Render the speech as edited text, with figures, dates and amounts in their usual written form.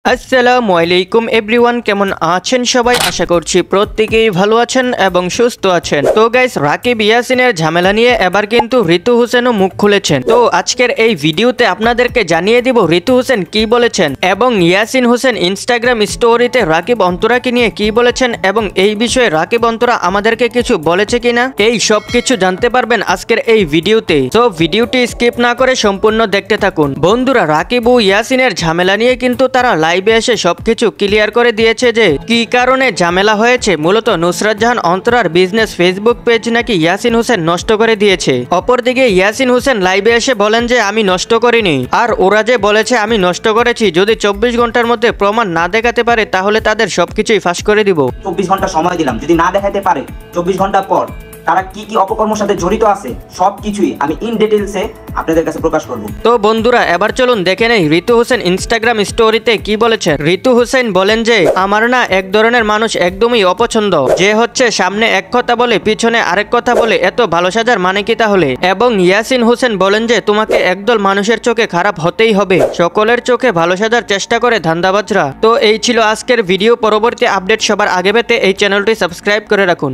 আসসালামু আলাইকুম এভরিওয়ান, কেমন আছেন সবাই? আশা করছি প্রত্যেকেই ভালো আছেন এবং সুস্থ আছেন। তো গাইস, রাকিব ইয়াসিনের ঝামেলা নিয়ে এবার কিন্তু ঋতু হোসেনও মুখ খুলেছেন। তো আজকের এই ভিডিওতে আপনাদেরকে জানিয়ে দিব ঋতু হোসেন কি বলেছেন এবং ইয়াসিন হোসেন ইনস্টাগ্রাম স্টোরিতে রাকিব অন্তরাকে নিয়ে কি বলেছেন এবং এই বিষয়ে রাকিব অন্তরা আমাদেরকে কিছু বলেছে কিনা, এই সব কিছু জানতে পারবেন আজকের এই ভিডিওতে। তো ভিডিওটি স্কিপ না করে সম্পূর্ণ দেখতে থাকুন। বন্ধুরা, রাকিব ও ইয়াসিনের ঝামেলা নিয়ে কিন্তু তারা লাইভে এসে সবকিছু ক্লিয়ার করে দিয়েছে যে কি কারণে ঝামেলা হয়েছে। মূলত Nusrat Jahan অন্তরার business Facebook page নাকি ইয়াসিন হোসেন নষ্ট করে দিয়েছে। অপরদিকে ইয়াসিন হোসেন লাইভে এসে বলেন যে আমি নষ্ট করিনি, আর ওরা যে বলেছে আমি নষ্ট করেছি, যদি 24 ঘন্টার মধ্যে প্রমাণ না দেখাতে পারে তাহলে তাদের সবকিছুই ফাঁস করে দিব। 24 ঘন্টা সময় দিলাম, যদি না দেখাতে পারে 24 ঘন্টা পর তারা কি কি অপকর্মের সাথে জড়িত আছে সবকিছুই আমি ইন ডিটেইলসে আপনাদের কাছে প্রকাশ করব। তো বন্ধুরা, এবার চলুন দেখে নেই ঋতু হোসেন ইনস্টাগ্রাম স্টোরিতে কি বলেছেন। ঋতু হোসেন বলেন যে আমার না এক ধরনের মানুষ একদমই অপছন্দ, যে হচ্ছে সামনে এক কথা বলে পিছনে আরেক কথা বলে, এত ভালো সাজার মানে কি তাহলে? এবং ইয়াসিন হোসেন বলেন যে তোমাকে একদল মানুষের চোখে খারাপ হতেই হবে, সকলের চোখে ভালো সাজার চেষ্টা করে ধান্দাবাজরা। তো এই ছিল আজকের ভিডিও। পরবর্তী আপডেট সবার আগে পেতে এই চ্যানেলটি সাবস্ক্রাইব করে রাখুন।